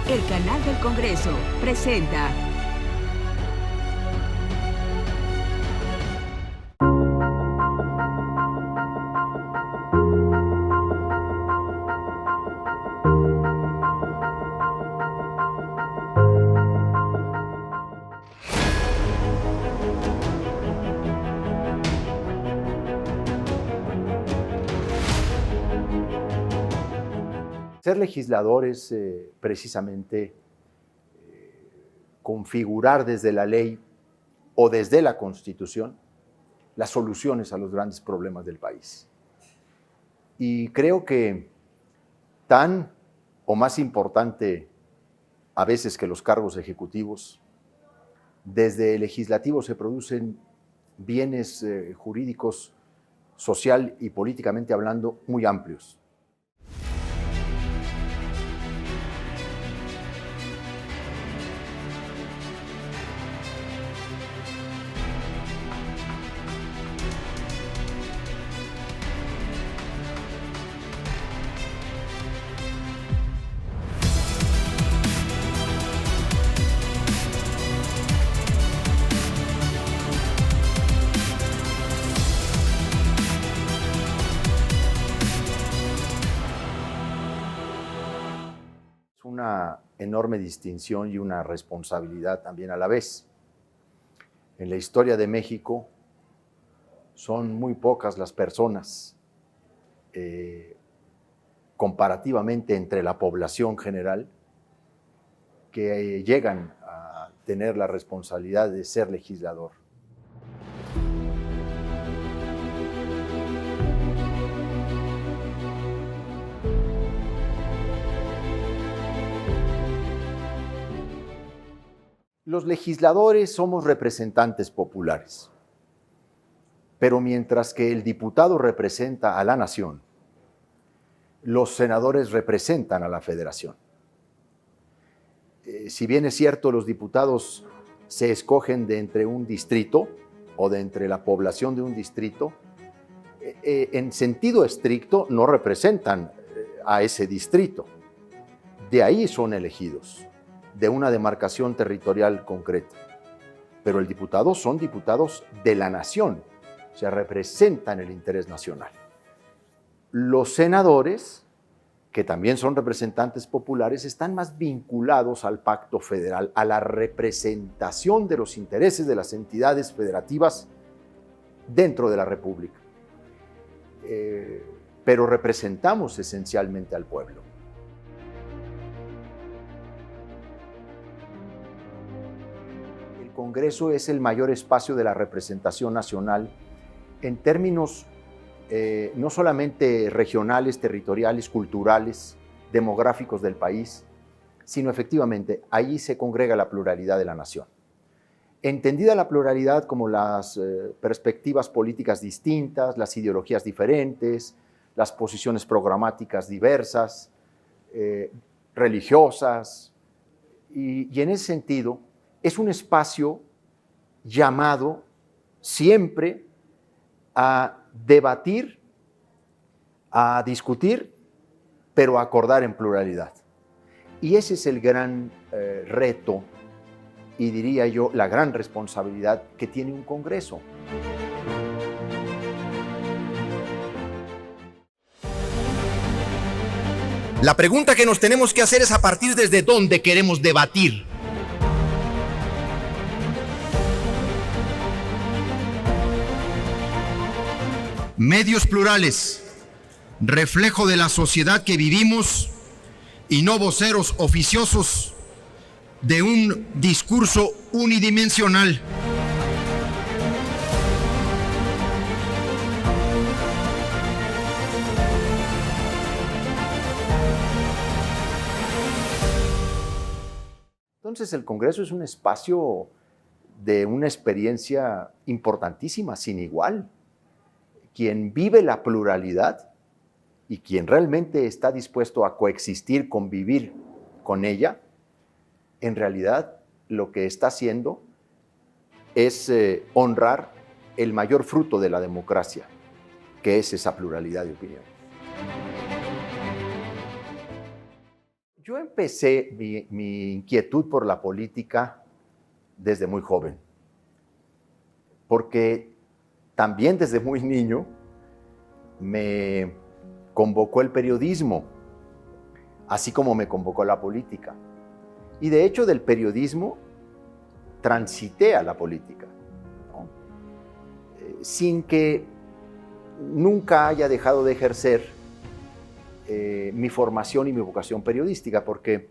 El canal del Congreso presenta Ser legislador es precisamente configurar desde la ley o desde la Constitución las soluciones a los grandes problemas del país. Y creo que tan o más importante a veces que los cargos ejecutivos, desde el legislativo se producen bienes jurídicos, social y políticamente hablando, muy amplios. Es una enorme distinción y una responsabilidad también a la vez. En la historia de México son muy pocas las personas, comparativamente entre la población general, que llegan a tener la responsabilidad de ser legislador. Los legisladores somos representantes populares, pero mientras que el diputado representa a la nación, los senadores representan a la federación. Si bien es cierto, los diputados se escogen de entre un distrito o de entre la población de un distrito, en sentido estricto no representan a ese distrito. De ahí son elegidos, de una demarcación territorial concreta. Pero el diputado son diputados de la nación, o sea, representan el interés nacional. Los senadores, que también son representantes populares, están más vinculados al pacto federal, a la representación de los intereses de las entidades federativas dentro de la República. Pero representamos esencialmente al pueblo. El Congreso es el mayor espacio de la representación nacional en términos no solamente regionales, territoriales, culturales, demográficos del país, sino efectivamente allí se congrega la pluralidad de la nación. Entendida la pluralidad como las perspectivas políticas distintas, las ideologías diferentes, las posiciones programáticas diversas, religiosas, y en ese sentido es un espacio llamado siempre a debatir, a discutir, pero a acordar en pluralidad. Y ese es el gran reto y diría yo la gran responsabilidad que tiene un Congreso. La pregunta que nos tenemos que hacer es a partir desde dónde queremos debatir. Medios plurales, reflejo de la sociedad que vivimos y no voceros oficiosos de un discurso unidimensional. Entonces el Congreso es un espacio de una experiencia importantísima, sin igual. Quien vive la pluralidad y quien realmente está dispuesto a coexistir, convivir con ella, en realidad lo que está haciendo es honrar el mayor fruto de la democracia, que es esa pluralidad de opiniones. Yo empecé mi inquietud por la política desde muy joven, porque también desde muy niño me convocó el periodismo, así como me convocó la política. Y de hecho del periodismo transité a la política, ¿no? Sin que nunca haya dejado de ejercer mi formación y mi vocación periodística, porque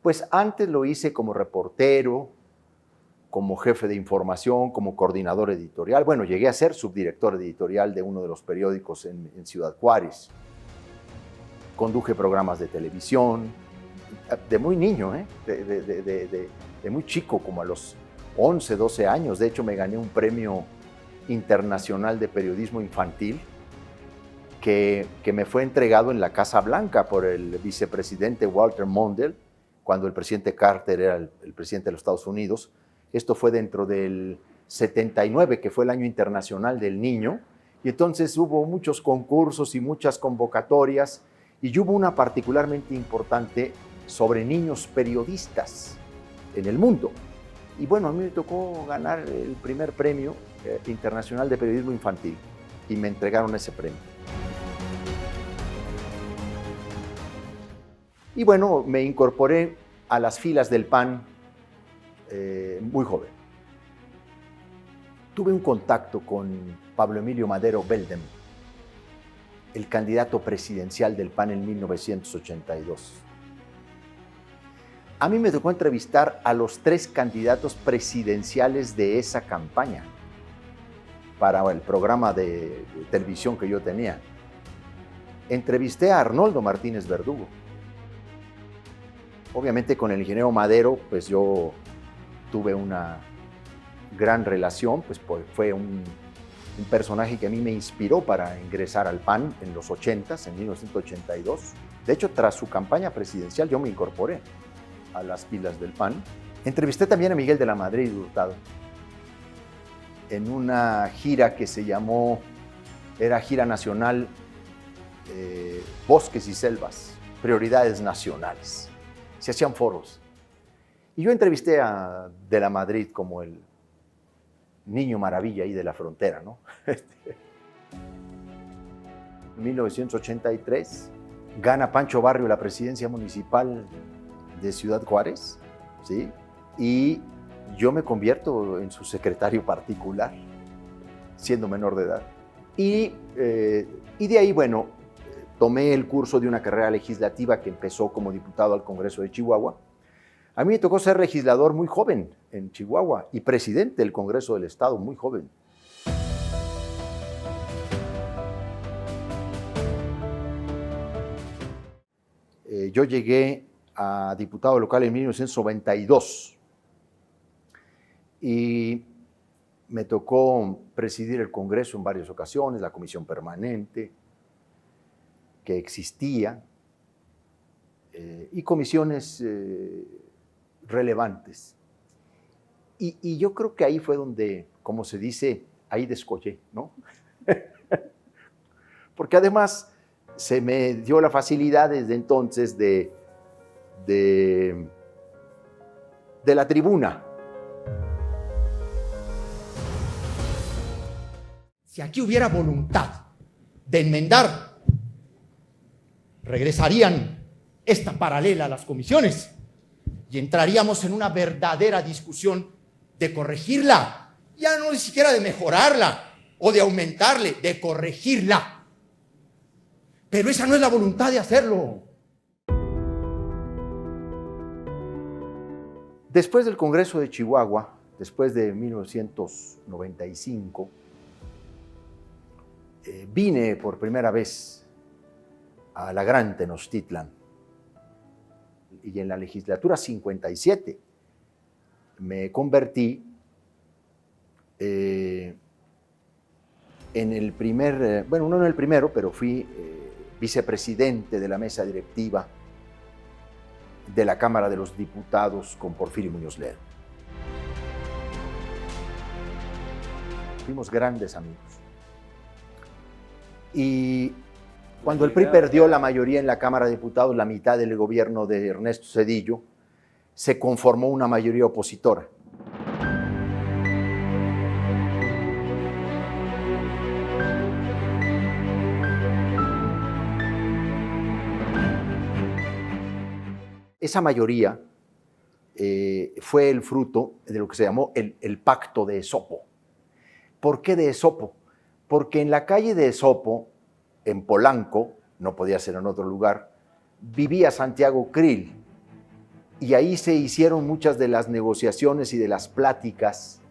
pues antes lo hice como reportero, como jefe de información, como coordinador editorial. Bueno, llegué a ser subdirector editorial de uno de los periódicos en Ciudad Juárez. Conduje programas de televisión, de muy niño, de muy chico, como a los 11, 12 años. De hecho, me gané un premio internacional de periodismo infantil que me fue entregado en la Casa Blanca por el vicepresidente Walter Mondale, cuando el presidente Carter era el presidente de los Estados Unidos. Esto fue dentro del 79, que fue el Año Internacional del Niño, y entonces hubo muchos concursos y muchas convocatorias, y hubo una particularmente importante sobre niños periodistas en el mundo. Y bueno, a mí me tocó ganar el primer premio internacional de periodismo infantil, y me entregaron ese premio. Y bueno, me incorporé a las filas del PAN muy joven. Tuve un contacto con Pablo Emilio Madero Beldem, el candidato presidencial del PAN en 1982. A mí me tocó entrevistar a los 3 candidatos presidenciales de esa campaña para el programa de televisión que yo tenía. Entrevisté a Arnoldo Martínez Verdugo. Obviamente con el ingeniero Madero, pues yo tuve una gran relación, pues fue un personaje que a mí me inspiró para ingresar al PAN en los 80s, en 1982. De hecho, tras su campaña presidencial, yo me incorporé a las filas del PAN. Entrevisté también a Miguel de la Madrid Hurtado en una gira que se llamó, era gira nacional, Bosques y Selvas, Prioridades Nacionales. Se hacían foros. Y yo entrevisté a De la Madrid como el niño maravilla ahí de la frontera, ¿no? En 1983 gana Pancho Barrio la presidencia municipal de Ciudad Juárez, ¿sí? Y yo me convierto en su secretario particular, siendo menor de edad. Y de ahí, bueno, tomé el curso de una carrera legislativa que empezó como diputado al Congreso de Chihuahua. A mí me tocó ser legislador muy joven en Chihuahua y presidente del Congreso del Estado muy joven. Yo llegué a diputado local en 1992 y me tocó presidir el Congreso en varias ocasiones, la comisión permanente que existía y comisiones relevantes. Y yo creo que ahí fue donde, como se dice, ahí descollé, ¿no? Porque además se me dio la facilidad desde entonces de la tribuna. Si aquí hubiera voluntad de enmendar, regresarían esta paralela a las comisiones y entraríamos en una verdadera discusión de corregirla, ya no ni siquiera de mejorarla o de aumentarle, de corregirla. Pero esa no es la voluntad de hacerlo. Después del Congreso de Chihuahua, después de 1995, vine por primera vez a la Gran Tenochtitlan y en la legislatura 57 me convertí en el primer, bueno, no en el primero, pero fui vicepresidente de la mesa directiva de la Cámara de los Diputados con Porfirio Muñoz Ledo. Fuimos grandes amigos. Y Cuando el PRI perdió la mayoría en la Cámara de Diputados, la mitad del gobierno de Ernesto Zedillo, se conformó una mayoría opositora. Esa mayoría fue el fruto de lo que se llamó el Pacto de Esopo. ¿Por qué de Esopo? Porque en la calle de Esopo, en Polanco, no podía ser en otro lugar, vivía Santiago Krill, y ahí se hicieron muchas de las negociaciones y de las pláticas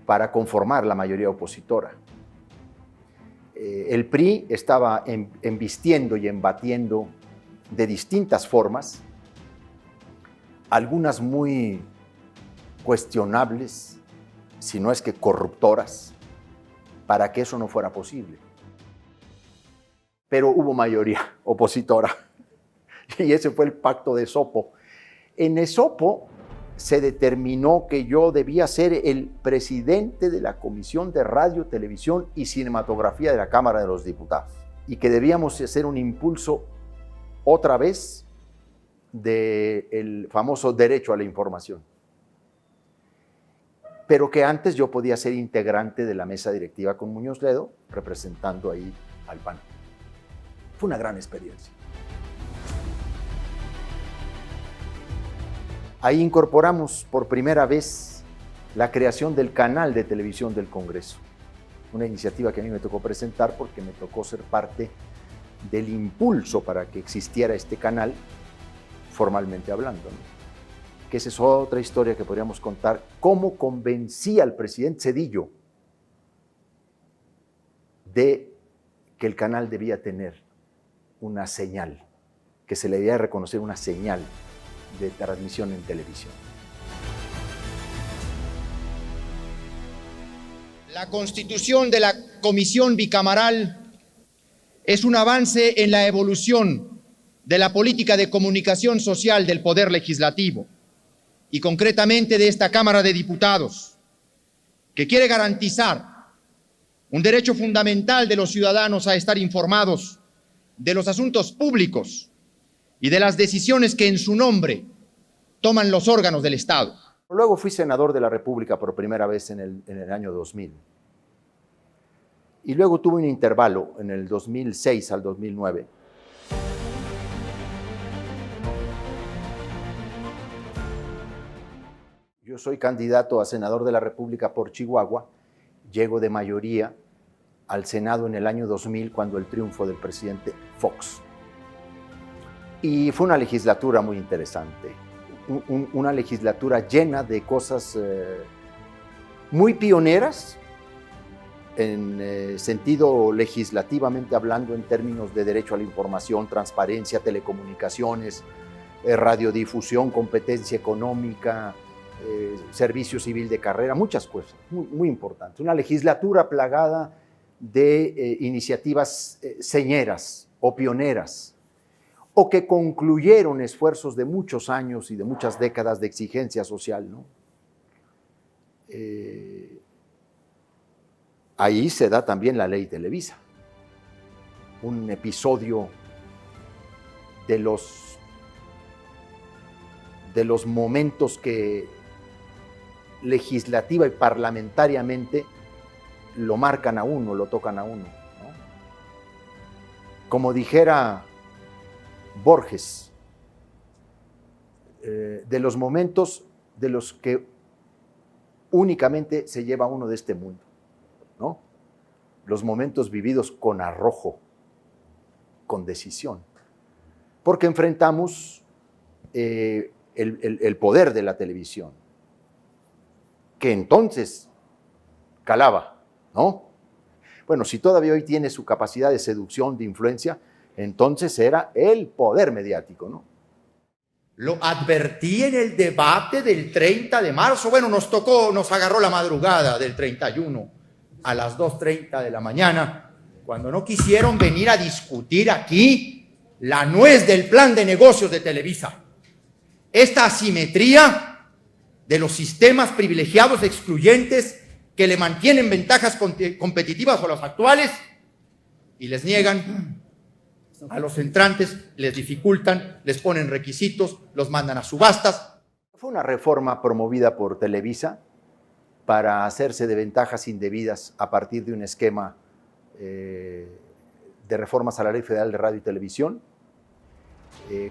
para conformar la mayoría opositora. El PRI estaba embistiendo y embatiendo de distintas formas, algunas muy cuestionables, si no es que corruptoras, para que eso no fuera posible. Pero hubo mayoría opositora, y ese fue el Pacto de Esopo. En Esopo se determinó que yo debía ser el presidente de la Comisión de Radio, Televisión y Cinematografía de la Cámara de los Diputados, y que debíamos hacer un impulso otra vez del famoso derecho a la información. Pero que antes yo podía ser integrante de la mesa directiva con Muñoz Ledo, representando ahí al PAN. Fue una gran experiencia. Ahí incorporamos por primera vez la creación del canal de televisión del Congreso, una iniciativa que a mí me tocó presentar porque me tocó ser parte del impulso para que existiera este canal, formalmente hablando, ¿no? Que esa es otra historia que podríamos contar, cómo convencí al presidente Zedillo de que el canal debía tener una señal, que se le debía reconocer una señal de transmisión en televisión. La constitución de la Comisión Bicameral es un avance en la evolución de la política de comunicación social del Poder Legislativo y concretamente de esta Cámara de Diputados, que quiere garantizar un derecho fundamental de los ciudadanos a estar informados de los asuntos públicos y de las decisiones que en su nombre toman los órganos del Estado. Luego fui senador de la República por primera vez en el año 2000. Y luego tuve un intervalo en el 2006 al 2009. Yo soy candidato a senador de la República por Chihuahua, llego de mayoría al Senado en el año 2000 cuando el triunfo del presidente Fox. Y fue una legislatura muy interesante, una legislatura llena de cosas muy pioneras, en sentido legislativamente hablando, en términos de derecho a la información, transparencia, telecomunicaciones, radiodifusión, competencia económica, servicio civil de carrera, muchas cosas muy importantes. Una legislatura plagada de iniciativas señeras o pioneras, o que concluyeron esfuerzos de muchos años y de muchas décadas de exigencia social, ¿no? Ahí se da también la ley Televisa, un episodio de los momentos que legislativa y parlamentariamente lo marcan a uno, lo tocan a uno, ¿no? Como dijera Borges, de los momentos de los que únicamente se lleva uno de este mundo, ¿no? Los momentos vividos con arrojo, con decisión, porque enfrentamos el poder de la televisión, que entonces calaba, ¿no? Bueno, si todavía hoy tiene su capacidad de seducción, de influencia, entonces era el poder mediático, ¿no? Lo advertí en el debate del 30 de marzo. Bueno, nos agarró la madrugada del 31 a las 2:30 de la mañana, cuando no quisieron venir a discutir aquí la nuez del plan de negocios de Televisa. Esta asimetría de los sistemas privilegiados excluyentes que le mantienen ventajas competitivas a los actuales y les niegan. A los entrantes les dificultan, les ponen requisitos, los mandan a subastas. Fue una reforma promovida por Televisa para hacerse de ventajas indebidas a partir de un esquema de reformas a la Ley Federal de Radio y Televisión.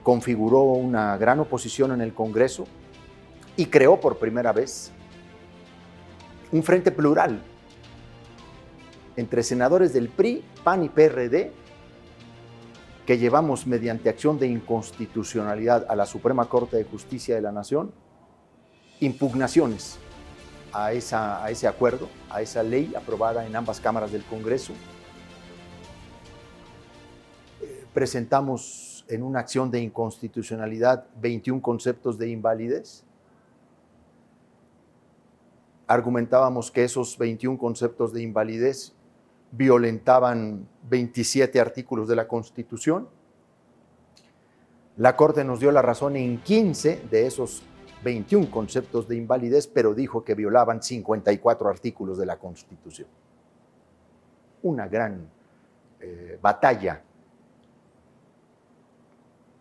Configuró una gran oposición en el Congreso y creó por primera vez un frente plural entre senadores del PRI, PAN y PRD, que llevamos mediante acción de inconstitucionalidad a la Suprema Corte de Justicia de la Nación impugnaciones a ese acuerdo, a esa ley aprobada en ambas cámaras del Congreso. Presentamos en una acción de inconstitucionalidad 21 conceptos de invalidez. Argumentábamos que esos 21 conceptos de invalidez violentaban 27 artículos de la Constitución. La Corte nos dio la razón en 15 de esos 21 conceptos de invalidez, pero dijo que violaban 54 artículos de la Constitución. Una gran batalla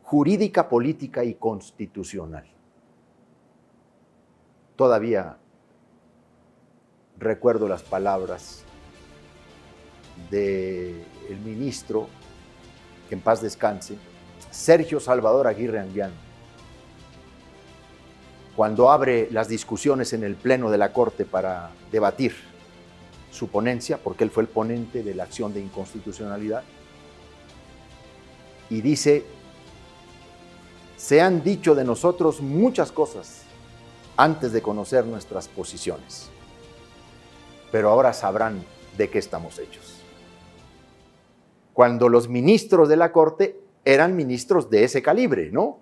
jurídica, política y constitucional. Todavía recuerdo las palabras del ministro, que en paz descanse, Sergio Salvador Aguirre Anguiano, cuando abre las discusiones en el Pleno de la Corte para debatir su ponencia, porque él fue el ponente de la acción de inconstitucionalidad, y dice: se han dicho de nosotros muchas cosas antes de conocer nuestras posiciones, pero ahora sabrán de qué estamos hechos. Cuando los ministros de la Corte eran ministros de ese calibre, ¿no?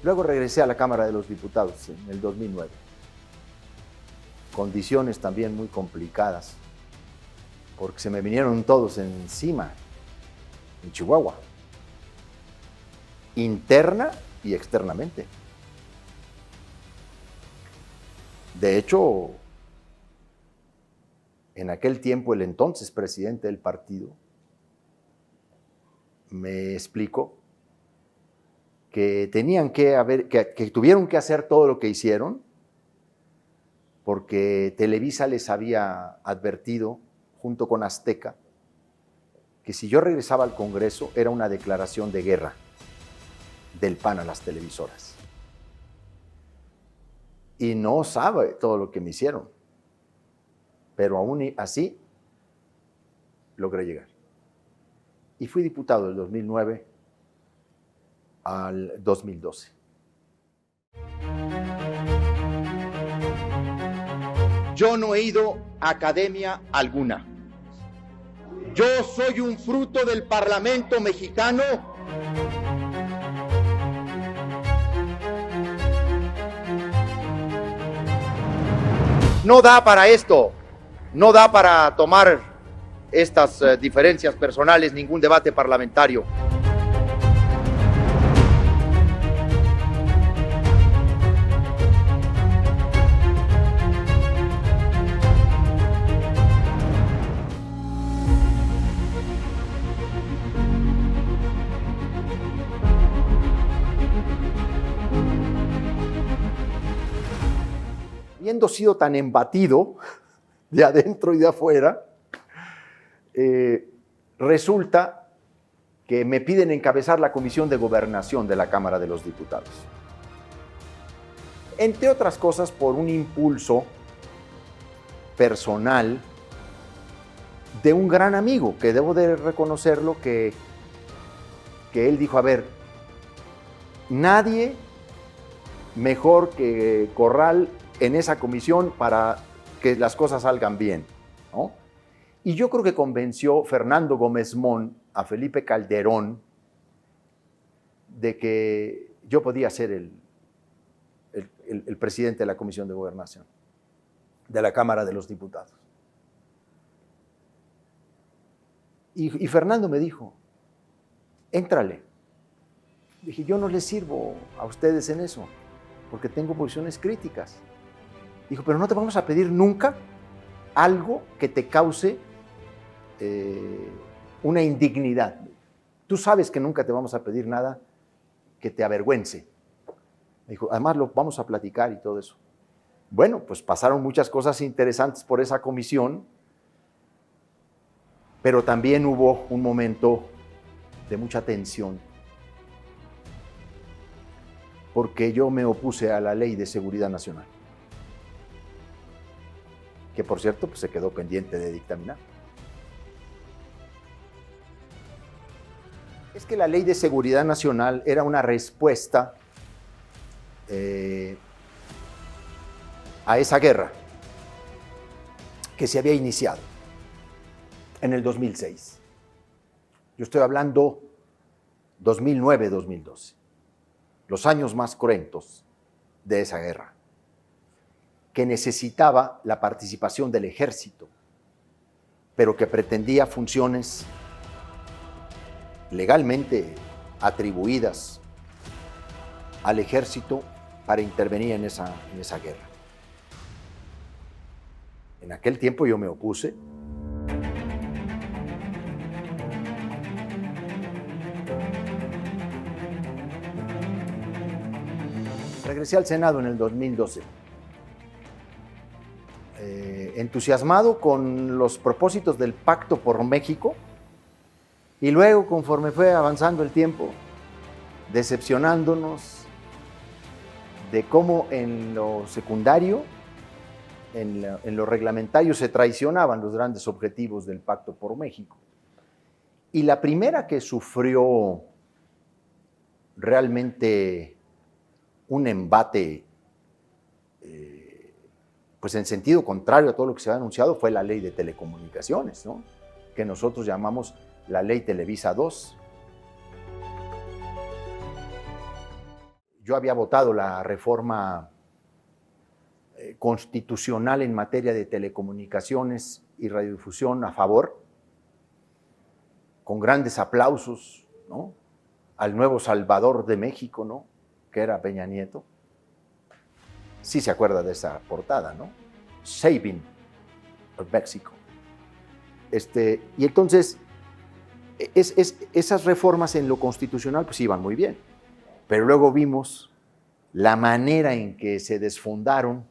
Luego regresé a la Cámara de los Diputados en el 2009. Condiciones también muy complicadas, porque se me vinieron todos encima, en Chihuahua, interna y externamente. De hecho, en aquel tiempo el entonces presidente del partido me explicó que que tuvieron que hacer todo lo que hicieron porque Televisa les había advertido, junto con Azteca, que si yo regresaba al Congreso era una declaración de guerra del PAN a las televisoras. Y no sabe todo lo que me hicieron, pero aún así logré llegar. Y fui diputado del 2009 al 2012. Yo no he ido a academia alguna. Yo soy un fruto del Parlamento mexicano. No da para esto, no da para tomar estas diferencias personales, ningún debate parlamentario. Habiendo sido tan embatido de adentro y de afuera, resulta que me piden encabezar la Comisión de Gobernación de la Cámara de los Diputados. Entre otras cosas, por un impulso personal de un gran amigo, que debo de reconocerlo, que él dijo: a ver, nadie mejor que Corral en esa comisión para que las cosas salgan bien, ¿no? Y yo creo que convenció Fernando Gómez Mon a Felipe Calderón de que yo podía ser el presidente de la Comisión de Gobernación de la Cámara de los Diputados. Y Fernando me dijo: éntrale. Dije: yo no les sirvo a ustedes en eso, porque tengo posiciones críticas. Dijo: pero no te vamos a pedir nunca algo que te cause una indignidad. Tú sabes que nunca te vamos a pedir nada que te avergüence. Me dijo, además lo vamos a platicar y todo eso. Bueno, pues pasaron muchas cosas interesantes por esa comisión, pero también hubo un momento de mucha tensión, porque yo me opuse a la Ley de Seguridad Nacional, que por cierto pues se quedó pendiente de dictaminar. Es que la Ley de Seguridad Nacional era una respuesta a esa guerra que se había iniciado en el 2006. Yo estoy hablando 2009-2012, los años más cruentos de esa guerra, que necesitaba la participación del ejército, pero que pretendía funciones legalmente atribuidas al ejército para intervenir en esa guerra. En aquel tiempo yo me opuse. Regresé al Senado en el 2012, entusiasmado con los propósitos del Pacto por México, y luego, conforme fue avanzando el tiempo, decepcionándonos de cómo en lo secundario, en lo reglamentario, se traicionaban los grandes objetivos del Pacto por México. Y la primera que sufrió realmente un embate pues en sentido contrario a todo lo que se había anunciado fue la Ley de Telecomunicaciones, ¿no? Que nosotros llamamos la Ley Televisa II. Yo había votado la reforma constitucional en materia de telecomunicaciones y radiodifusión a favor, con grandes aplausos, ¿no?, al nuevo Salvador de México, ¿no?, que era Peña Nieto. Sí se acuerda de esa portada, ¿no? Saving of Mexico. Y entonces, esas reformas en lo constitucional pues iban muy bien, pero luego vimos la manera en que se desfondaron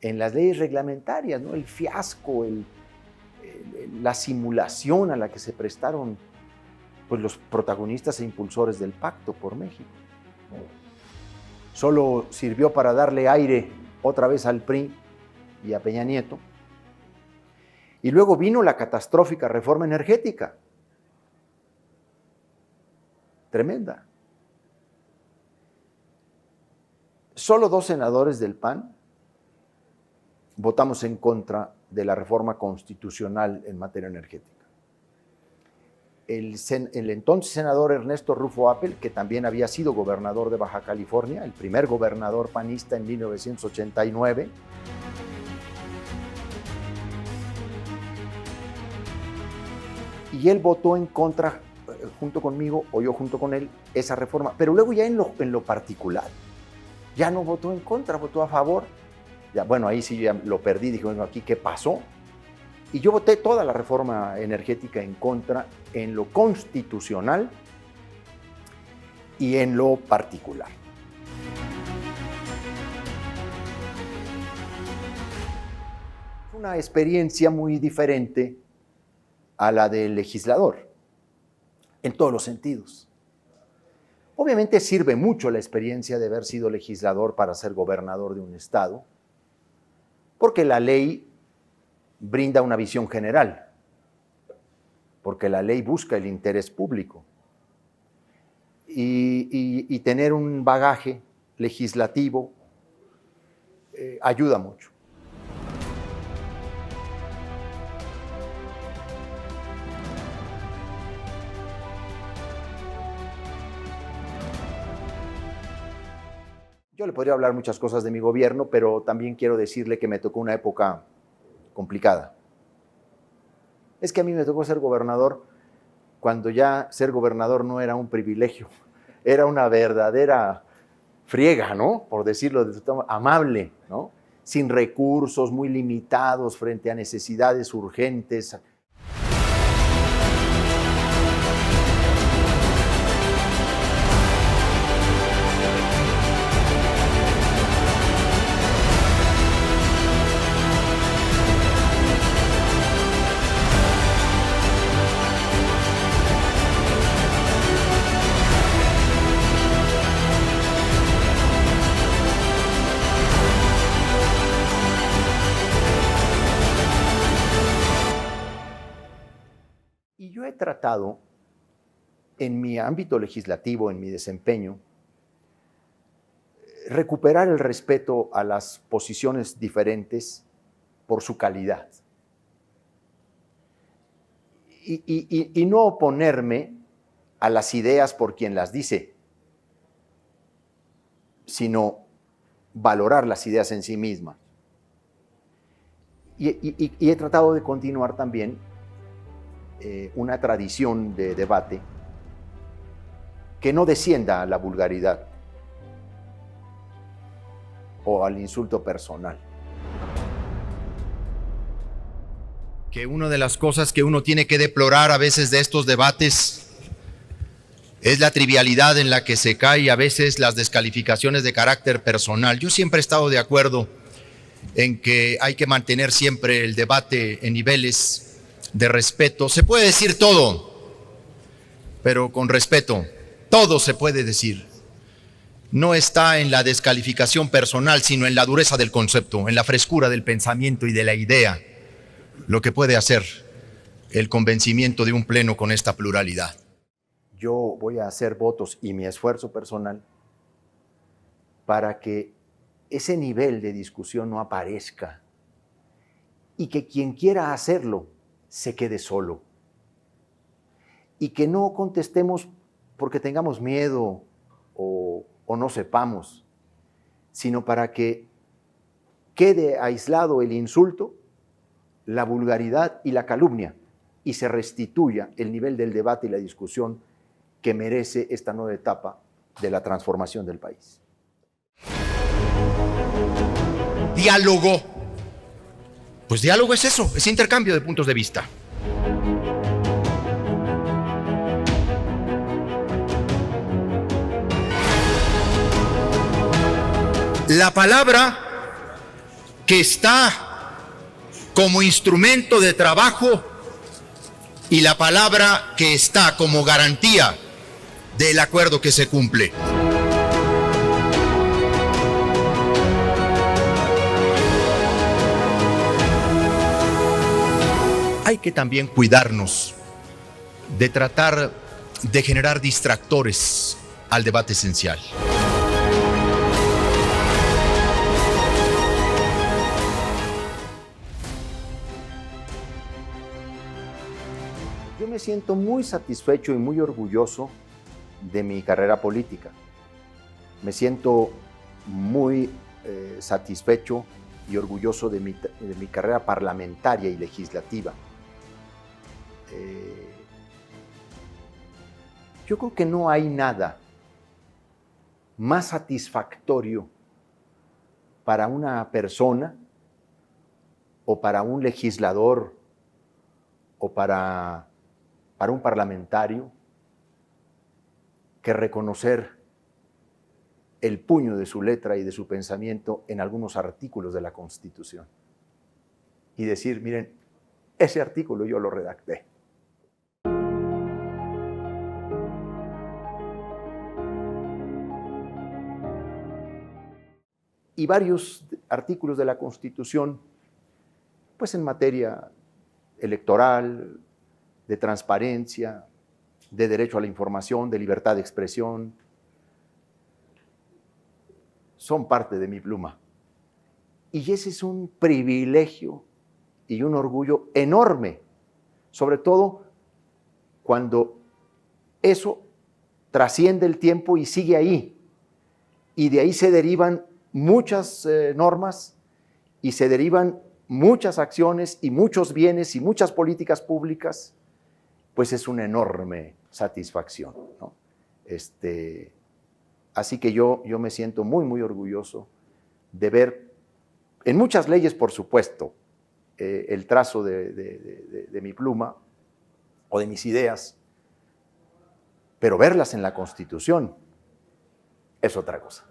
en las leyes reglamentarias, ¿no? El fiasco, la simulación a la que se prestaron pues, los protagonistas e impulsores del Pacto por México. Solo sirvió para darle aire otra vez al PRI y a Peña Nieto. Y luego vino la catastrófica reforma energética. Tremenda. Solo 2 senadores del PAN votamos en contra de la reforma constitucional en materia energética. El entonces senador Ernesto Rufo Appel, que también había sido gobernador de Baja California, el primer gobernador panista en 1989, y él votó en contra, junto conmigo, o yo junto con él, esa reforma, pero luego ya en lo particular, ya no votó en contra, votó a favor. Ya, bueno, ahí sí ya lo perdí, dije, bueno, aquí, ¿qué pasó? Y yo voté toda la reforma energética en contra en lo constitucional y en lo particular. Una experiencia muy diferente a la del legislador, en todos los sentidos. Obviamente sirve mucho la experiencia de haber sido legislador para ser gobernador de un estado, porque la ley brinda una visión general, porque la ley busca el interés público, y tener un bagaje legislativo ayuda mucho. Yo le podría hablar muchas cosas de mi gobierno, pero también quiero decirle que me tocó una época complicada. Es que a mí me tocó ser gobernador cuando ya ser gobernador no era un privilegio, era una verdadera friega, ¿no? Por decirlo de forma amable, ¿no? sin recursos, muy limitados frente a necesidades urgentes. Y yo he tratado, en mi ámbito legislativo, en mi desempeño, recuperar el respeto a las posiciones diferentes por su calidad. Y no oponerme a las ideas por quien las dice, sino valorar las ideas en sí mismas. Y he tratado de continuar también una tradición de debate que no descienda a la vulgaridad o al insulto personal. Que una de las cosas que uno tiene que deplorar a veces de estos debates es la trivialidad en la que se cae y a veces las descalificaciones de carácter personal. Yo siempre he estado de acuerdo en que hay que mantener siempre el debate en niveles de respeto. Se puede decir todo, pero con respeto. Todo se puede decir. No está en la descalificación personal, sino en la dureza del concepto, en la frescura del pensamiento y de la idea, lo que puede hacer el convencimiento de un pleno con esta pluralidad. Yo voy a hacer votos y mi esfuerzo personal para que ese nivel de discusión no aparezca y que quien quiera hacerlo se quede solo. Y que no contestemos porque tengamos miedo o no sepamos, sino para que quede aislado el insulto, la vulgaridad y la calumnia y se restituya el nivel del debate y la discusión que merece esta nueva etapa de la transformación del país. Diálogo. Pues diálogo es eso, es intercambio de puntos de vista. La palabra que está como instrumento de trabajo y la palabra que está como garantía del acuerdo que se cumple. Hay que también cuidarnos de tratar de generar distractores al debate esencial. Yo me siento muy satisfecho y muy orgulloso de mi carrera política. Me siento muy satisfecho y orgulloso de mi carrera parlamentaria y legislativa. Yo creo que no hay nada más satisfactorio para una persona o para un legislador o para un parlamentario que reconocer el puño de su letra y de su pensamiento en algunos artículos de la Constitución y decir, miren, ese artículo yo lo redacté. Y varios artículos de la Constitución, pues en materia electoral, de transparencia, de derecho a la información, de libertad de expresión, son parte de mi pluma. Y ese es un privilegio y un orgullo enorme, sobre todo cuando eso trasciende el tiempo y sigue ahí. Y de ahí se derivan muchas normas y se derivan muchas acciones y muchos bienes y muchas políticas públicas, pues es una enorme satisfacción, ¿no? Así que yo me siento muy, muy orgulloso de ver En muchas leyes, por supuesto, el trazo de mi pluma o de mis ideas, pero verlas en la Constitución es otra cosa.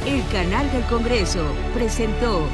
El canal del Congreso presentó